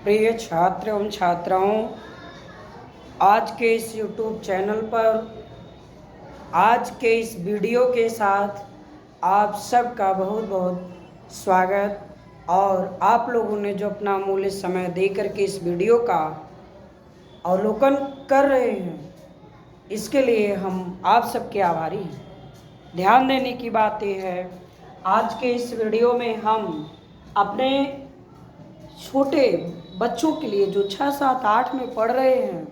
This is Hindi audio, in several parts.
प्रिय छात्र एवं छात्राओं, आज के इस YouTube चैनल पर आज के इस वीडियो के साथ आप सबका बहुत बहुत स्वागत। और आप लोगों ने जो अपना अमूल्य समय दे करके इस वीडियो का अवलोकन कर रहे हैं, इसके लिए हम आप सबके आभारी हैं। ध्यान देने की बात यह है, आज के इस वीडियो में हम अपने छोटे बच्चों के लिए जो 6, 7, 8 में पढ़ रहे हैं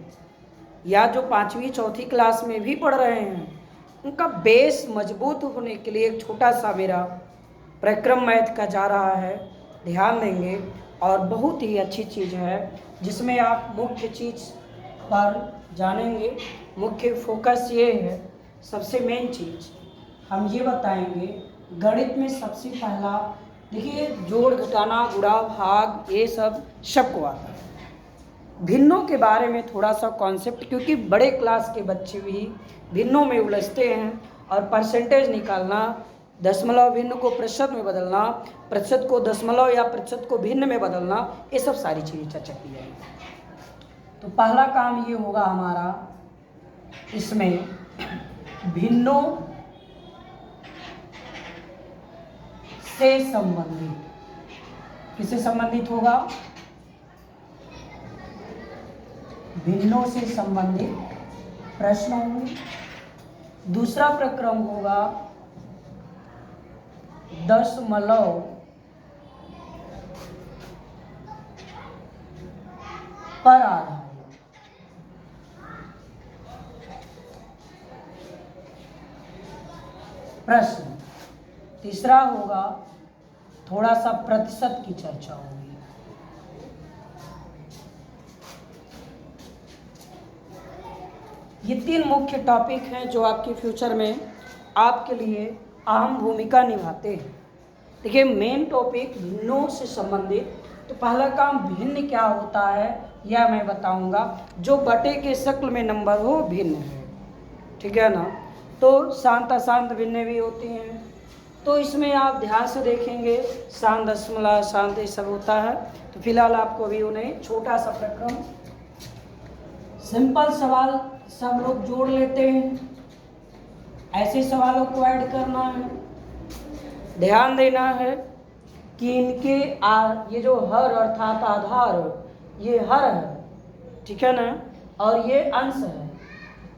या जो 5वीं 4थी क्लास में भी पढ़ रहे हैं, उनका बेस मजबूत होने के लिए एक छोटा सा मेरा प्रक्रम मैथ का जा रहा है। ध्यान देंगे और बहुत ही अच्छी चीज़ है, जिसमें आप मुख्य चीज़ पर जानेंगे। मुख्य फोकस ये है, सबसे मेन चीज़ हम ये बताएंगे। गणित में सबसे पहला देखिए, जोड़ घटाना गुणा भाग ये सब सबको आता है। भिन्नों के बारे में थोड़ा सा कॉन्सेप्ट, क्योंकि बड़े क्लास के बच्चे भी भिन्नों में उलझते हैं और परसेंटेज निकालना, दशमलव भिन्न को प्रतिशत में बदलना, प्रतिशत को दशमलव या प्रतिशत को भिन्न में बदलना, ये सब सारी चीज़ें चर्चा की जाएगी। तो पहला काम ये होगा हमारा, इसमें भिन्नों से संबंधित, किससे संबंधित होगा? भिन्नों से संबंधित प्रश्न होंगे। दूसरा प्रक्रम होगा दशमलव पर आधारित प्रश्न। तीसरा होगा थोड़ा सा प्रतिशत की चर्चा होगी। ये 3 मुख्य टॉपिक हैं जो आपके फ्यूचर में आपके लिए अहम भूमिका निभाते हैं। देखिए, मेन टॉपिक भिन्नों से संबंधित। तो पहला काम, भिन्न क्या होता है यह मैं बताऊंगा। जो बटे के शक्ल में नंबर हो, भिन्न है, ठीक है ना। तो शांत अशांत भिन्न भी होती हैं। तो इसमें आप ध्यान से देखेंगे, शांत दशमलव शांत ये सब होता है। तो फिलहाल आपको अभी उन्हें छोटा सा प्रक्रम, सिंपल सवाल सब लोग जोड़ लेते हैं, ऐसे सवालों को ऐड करना है। ध्यान देना है कि इनके ये जो हर अर्थात आधार, ये हर है, ठीक है ना, और ये अंश है।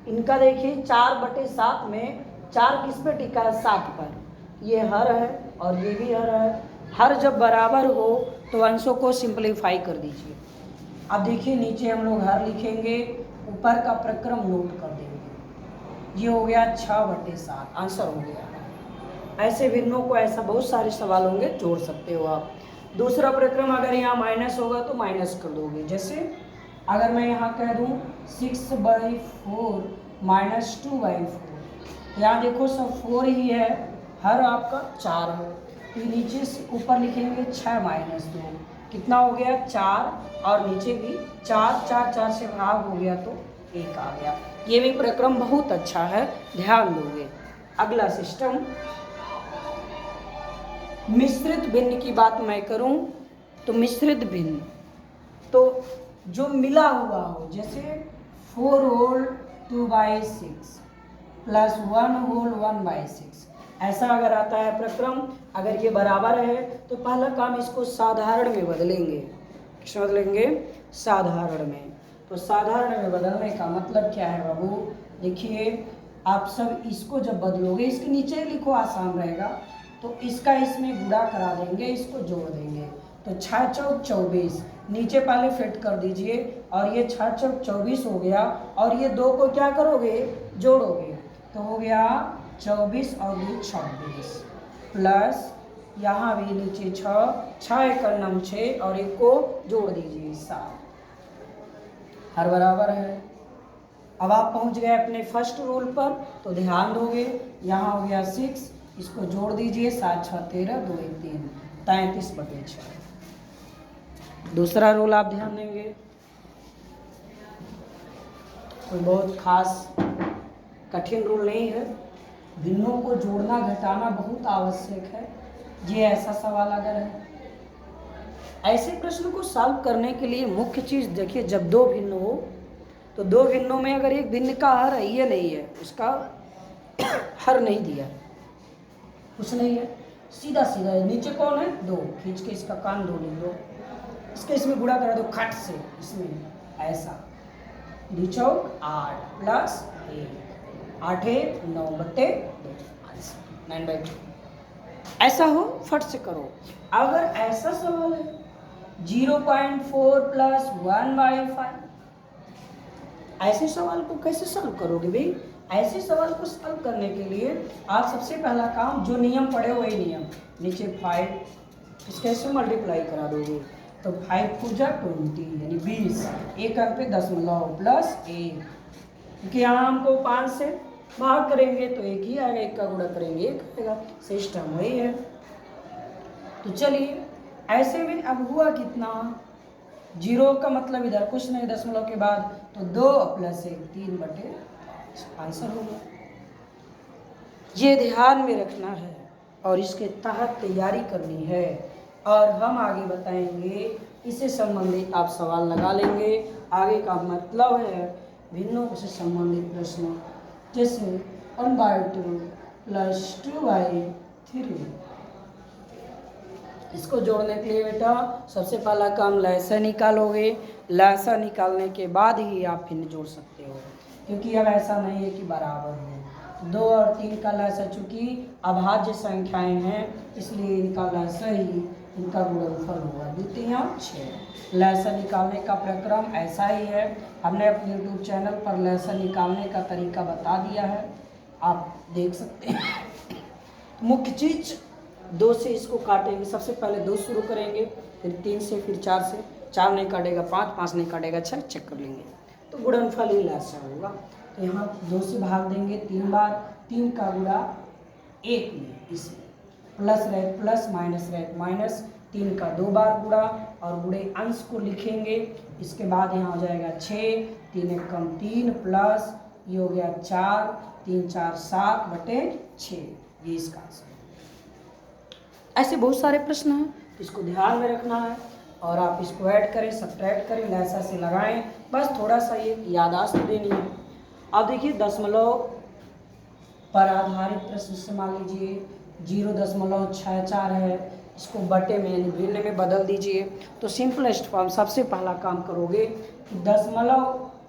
इनका देखिए 4/7 में 4 किस पे टिका है? 7 पर। ये हर है और ये भी हर है। हर जब बराबर हो तो अंशों को सिंपलीफाई कर दीजिए। अब देखिए, नीचे हम लोग हर लिखेंगे, ऊपर का प्रक्रम नोट कर देंगे। ये हो गया 6/7, आंसर हो गया। ऐसे भिन्नों को ऐसा बहुत सारे सवाल होंगे, जोड़ सकते हो आप। दूसरा प्रक्रम, अगर यहाँ माइनस होगा तो माइनस कर दोगे। जैसे अगर मैं यहाँ कह दूँ 6/4 - 2/4, यहाँ देखो सब 4 ही है, हर आपका 4 है। तो नीचे से ऊपर लिखेंगे 6 - 2, कितना हो गया? 4, और नीचे भी 4, 4, 4 से भाग हो गया तो 1 आ गया। ये भी प्रक्रम बहुत अच्छा है, ध्यान दोगे। अगला सिस्टम, मिश्रित भिन्न की बात मैं करूं तो मिश्रित भिन्न, तो जो मिला हुआ हो, जैसे 4 होल 2/6 प्लस 1 होल 1/6, ऐसा अगर आता है प्रक्रम, अगर ये बराबर है तो पहला काम इसको साधारण में बदलेंगे। किसमें बदलेंगे? साधारण में। तो साधारण में बदलने का मतलब क्या है बाबू? देखिए, आप सब इसको जब बदलोगे, इसके नीचे लिखो, आसान रहेगा। तो इसका इसमें गुणा करा देंगे, इसको जोड़ देंगे। तो 6 चौक 24, नीचे पहले फिट कर दीजिए, और ये 6 चौक 24 हो गया, और ये 2 को क्या करोगे? जोड़ोगे। तो हो गया 24 और 2 26, प्लस यहाँ भी नीचे 6, 6 एकड़ नम 6, और 1 को जोड़ दीजिए 7, हर बराबर है। अब आप पहुँच गए अपने फर्स्ट रूल पर, तो ध्यान दोगे, यहाँ हो गया 6, इसको जोड़ दीजिए, 7 6 13, 2 1 3, 33/6। दूसरा रूल आप ध्यान देंगे, कोई बहुत खास कठिन रूल नहीं है। भिन्नों को जोड़ना घटाना बहुत आवश्यक है। ये ऐसा सवाल अगर है, ऐसे प्रश्न को सॉल्व करने के लिए मुख्य चीज़ देखिए, जब दो भिन्न हो तो दो भिन्नों में अगर एक भिन्न का हर है ये नहीं है, उसका हर नहीं दिया, कुछ नहीं है, सीधा सीधा है। नीचे कौन है? 2, खींच के इसका कान 2 लिख दो, इसके इसमें गुणा करा दो खट से, इसमें ऐसा 2 चौक 8 प्लस 1, 8 9 बटे 2, 9/2। ऐसा हो फट से करो। अगर ऐसा सवाल है 0.4 प्लस 1/5, ऐसे सवाल को कैसे सॉल्व करोगे भाई? ऐसे सवाल को सॉल्व करने के लिए आप सबसे पहला काम, जो नियम पढ़े वही नियम, नीचे 5 इसके से मल्टीप्लाई करा दोगे तो 5 को 20 यानी 20, एक अंक पे दशमलव प्लस 1, क्योंकि यहाँ हमको 5 से भाग करेंगे तो एक ही आएगा, एक का गुणा करेंगे एक आएगा, सिस्टम वही है। तो चलिए ऐसे में अब हुआ कितना, 0 का मतलब इधर कुछ नहीं, दशमलव के बाद तो 2 प्लस 1 3/5 आंसर हो गया। ये ध्यान में रखना है और इसके तहत तैयारी करनी है, और हम आगे बताएंगे इससे संबंधित आप सवाल लगा लेंगे। आगे का मतलब है भिन्नों से संबंधित प्रश्न, जैसे 1/2 प्लस 2/3। इसको जोड़ने के लिए बेटा सबसे पहला काम लहसा निकालोगे, लहसा निकालने के बाद ही आप भिन्न जोड़ सकते हो, क्योंकि अब ऐसा नहीं है कि बराबर हो। 2 और 3 का लहसा चूँकि अभाज्य संख्याएं हैं, इसलिए इनका लहसा ही इनका गुणनफल होगा, द्वितीय 6। लहसा निकालने का प्रक्रम ऐसा ही है, हमने अपने YouTube चैनल पर लहसा निकालने का तरीका बता दिया है, आप देख सकते हैं। मुख्य चीज़ 2 से इसको काटेंगे, सबसे पहले 2 शुरू करेंगे, फिर 3 से, फिर 4 से, 4 नहीं काटेगा 5, 5 नहीं काटेगा 6, चेक कर लेंगे तो गुणनफल ही लहसा होगा। तो यहाँ 2 से भाग देंगे 3 बार, 3 का गुणा 1 में, इसमें प्लस रहे प्लस, माइनस रहे माइनस, 3 का 2 बार गुणा और गुणे अंश को लिखेंगे। इसके बाद यहाँ हो जाएगा 6, 3 1 कम 3 प्लस ये हो गया 4, 3 4 7/6, ये इसका आंसर। ऐसे बहुत सारे प्रश्न हैं, इसको ध्यान में रखना है और आप इसको ऐड करें, सब्ट्रैक्ट करें, लहसा से लगाएं, बस थोड़ा सा ये याददाश्त देनी है। अब देखिए दशमलव पर आधारित प्रश्न से मान लीजिए 0.64 है, इसको बटे में यानी भिन्न में बदल दीजिए। तो सिंपलेस्ट फॉर्म सबसे पहला काम करोगे कि दशमलव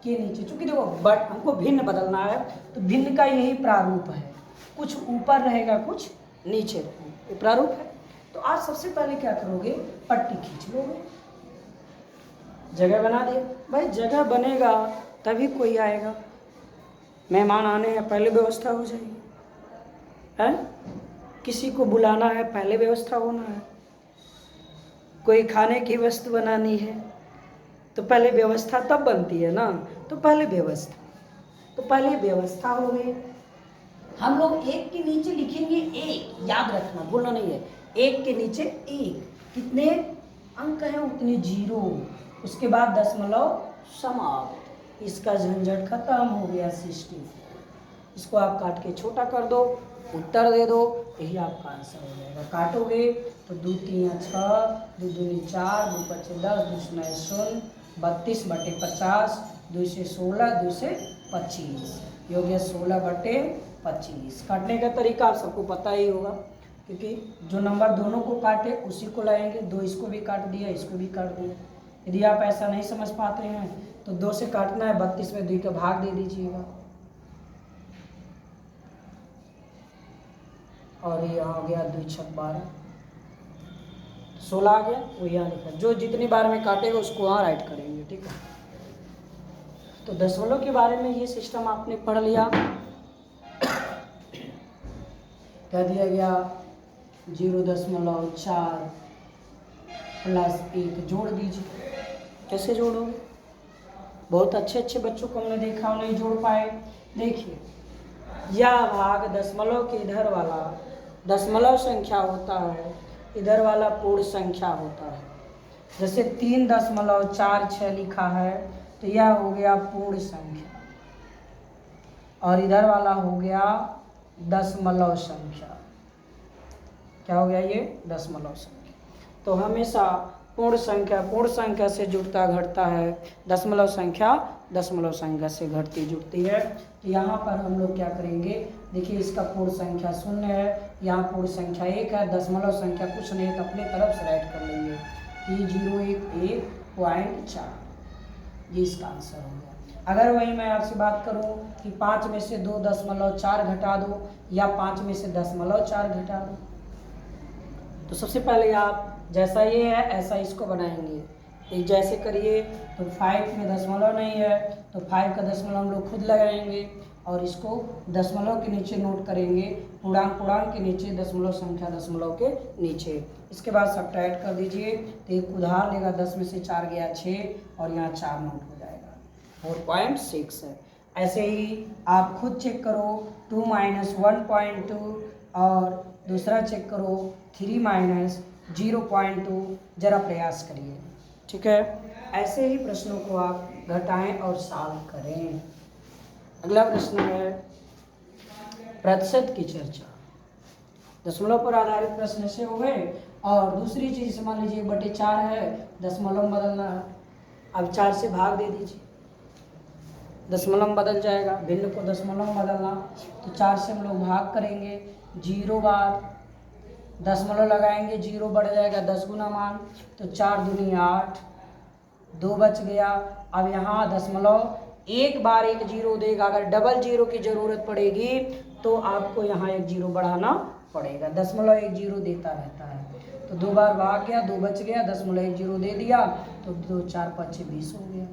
के नीचे, चूँकि देखो बट हमको भिन्न बदलना है तो भिन्न का यही प्रारूप है, कुछ ऊपर रहेगा कुछ नीचे रहेगा, ये प्रारूप है। तो आज सबसे पहले क्या करोगे, पट्टी खींच लोगे, जगह बना दिया। भाई जगह बनेगा तभी कोई आएगा, मेहमान आने हैं पहले व्यवस्था हो जाएगी, है किसी को बुलाना है पहले व्यवस्था होना है, कोई खाने की वस्तु बनानी है तो पहले व्यवस्था तब बनती है ना, तो पहले व्यवस्था, तो पहले व्यवस्था हो गई। हम लोग 1 के नीचे लिखेंगे 1, याद रखना भूलना नहीं है, 1 के नीचे 1, कितने अंक हैं उतने 0, उसके बाद दशमलव समाप्त, इसका झंझट खत्म हो गया 64। इसको आप काट के छोटा कर दो, उत्तर दे दो, यही आपका आंसर हो जाएगा। काटोगे तो 2 3 6, 2 दूनी 4, 2 5 10, 2 शून्य 0, 32/50, 2 से 16, 2 से 25, ये हो गया 16/25। काटने का तरीका आप सबको पता ही होगा, क्योंकि जो नंबर दोनों को काटे उसी को लाएंगे, 2 इसको भी काट दिया, इसको भी काट दिया। यदि आप ऐसा नहीं समझ पाते हैं तो 2 से काटना है, 32 में 2 का भाग दे दीजिएगा, और ये यहाँ हो गया 2 6 12, 16 आ गया, वो यहाँ लिखा, जो जितनी बार में काटेगा उसको वहाँ राइट करेंगे, ठीक है। तो दशमलव के बारे में ये सिस्टम आपने पढ़ लिया। क्या दिया गया, 0.4 प्लस 1 जोड़ दीजिए। कैसे जोड़ोगे, बहुत अच्छे बच्चों को हमने देखा नहीं जोड़ पाए। देखिए यह भाग दशमलव के इधर वाला दशमलव संख्या होता है, इधर वाला पूर्ण संख्या होता है। जैसे 3.46 लिखा है तो यह हो गया पूर्ण संख्या, और इधर वाला हो गया दशमलव संख्या। क्या हो गया, ये दशमलव संख्या। तो हमेशा पूर्ण संख्या से जुड़ता घटता है, दशमलव संख्या से घटती जुड़ती है। तो यहाँ पर हम लोग क्या करेंगे, देखिए इसका पूर्ण संख्या 0 है, यहाँ पूर्ण संख्या 1 है, दशमलव संख्या कुछ नहीं है तो अपने तरफ से राइट कर लेंगे कि 0.1.4, ये इसका आंसर हो गया। अगर वही मैं आपसे बात करूं कि 5 में से 2.4 घटा दो या 5 में से 0.4 घटा दो, तो सबसे पहले आप जैसा ये है ऐसा इसको बनाएंगे। एक जैसे करिए तो 5 में दशमलव नहीं है तो 5 का दशमलव हम लोग खुद लगाएंगे और इसको दशमलव के नीचे नोट करेंगे, पूर्णांक के नीचे दशमलव संख्या दशमलव के नीचे। इसके बाद सब्ट्रैक्ट कर दीजिए तो एक उधार लेगा, 10 में से 4 गया 6 और यहाँ 4 नोट हो जाएगा, 4.6 है। ऐसे ही आप खुद चेक करो 2 - 1.2 और दूसरा चेक करो 3 - 0.2, जरा प्रयास करिए, ठीक है। ऐसे ही प्रश्नों को आप घटाएं और सॉल्व करें। अगला प्रश्न है प्रतिशत की चर्चा। दशमलव पर आधारित प्रश्न से हो गए। और दूसरी चीज मान लीजिए 1/4 है, दशमलव बदलना है, अब 4 से भाग दे दीजिए, दशमलव बदल जाएगा, भिन्न को दशमलव बदलना, तो 4 से हम लोग भाग करेंगे, 0 बार दशमलव लगाएंगे, 0 बढ़ जाएगा 10 गुना मान, तो 4 दूनी 8, 2 बच गया। अब यहाँ दशमलव एक बार एक 0 देगा, अगर डबल 0 की ज़रूरत पड़ेगी तो आपको यहाँ एक 0 बढ़ाना पड़ेगा। दशमलव एक 0 देता रहता है, तो 2 बार भाग गया, 2 बच गया, दशमलव एक 0 दे दिया तो 2 4 5 20 हो गया।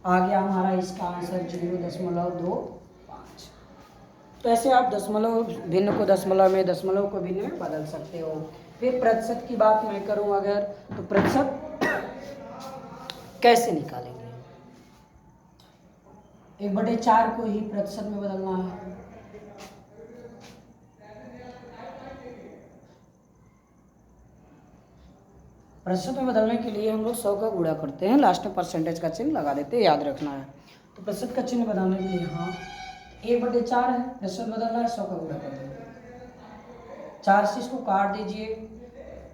आ गया हमारा इसका आंसर 0.25। तो ऐसे आप दशमलव भिन्न को दशमलव में, दशमलव को भिन्न में बदल सकते हो। फिर प्रतिशत की बात मैं करूं अगर, तो प्रतिशत कैसे निकालेंगे, 1/4 को ही प्रतिशत में बदलना है। प्रतिशत में बदलने के लिए हम लोग 100 का गुणा करते हैं, लास्ट में परसेंटेज का चिन्ह लगा देते हैं, याद रखना है। तो प्रतिशत का चिन्ह बनाने के लिए यहाँ 1/4 है, प्रतिशत बदलना है, 100 का गुणा कर देंगे, 4 से इसको काट दीजिए,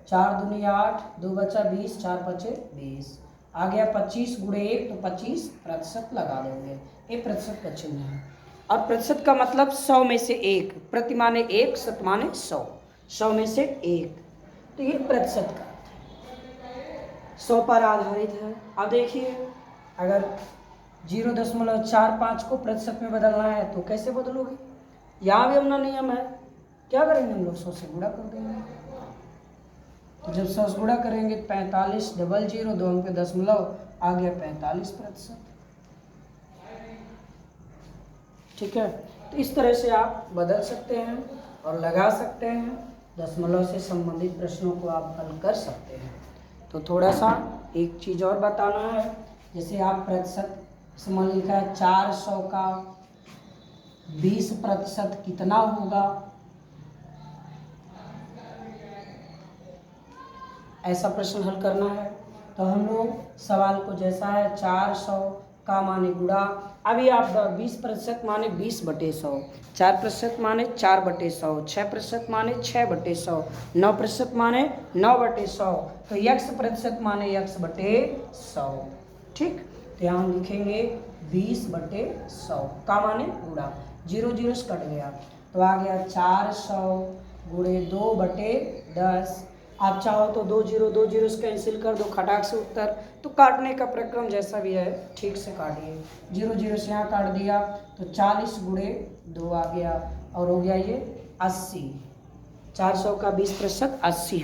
4 दूनी 8, 2 बचा 20, 4 5 20, आ गया 25 गुणे 1 तो 25 प्रतिशत लगा देंगे, ये प्रतिशत का चिन्ह है। अब प्रतिशत का मतलब 100 में से 1, प्रति माने 1, शत माने 100, 100 में से 1, तो ये प्रतिशत का 100 पर आधारित है। अब देखिए अगर 0.45 को प्रतिशत में बदलना है तो कैसे बदलोगे, यहाँ भी अपना नियम है, क्या करेंगे हम लोग 100 से गुणा कर देंगे, तो जब 100 से गुणा करेंगे 45 डबल 0 2 अंक पे दशमलव आ गया 45%, ठीक है। तो इस तरह से आप बदल सकते हैं और लगा सकते हैं, दशमलव से संबंधित प्रश्नों को आप हल कर सकते हैं। तो थोड़ा सा एक चीज़ और बताना है, जैसे आप प्रतिशत समझ लिखा है 400 का 20% कितना होगा, ऐसा प्रश्न हल करना है। तो हम लोग सवाल को जैसा है 400 का माने गुणा, अभी आप 20% माने 20/100, 4% माने 4/100, 6% माने 6/100, 9% माने 9/100, तो x% माने x/100, ठीक। तो यहाँ हम लिखेंगे 20/100 का माने गुणा, 0 0 से कट गया तो आ गया 400 गुणे 2/10। आप चाहो तो 2 0 से कैंसिल कर दो, खटाक से उत्तर, तो काटने का प्रक्रम जैसा भी है ठीक से काटिए। 0 0 से यहाँ काट दिया तो 40 गुणे 2 आ गया और हो गया ये 80, 400 का 20% 80 हो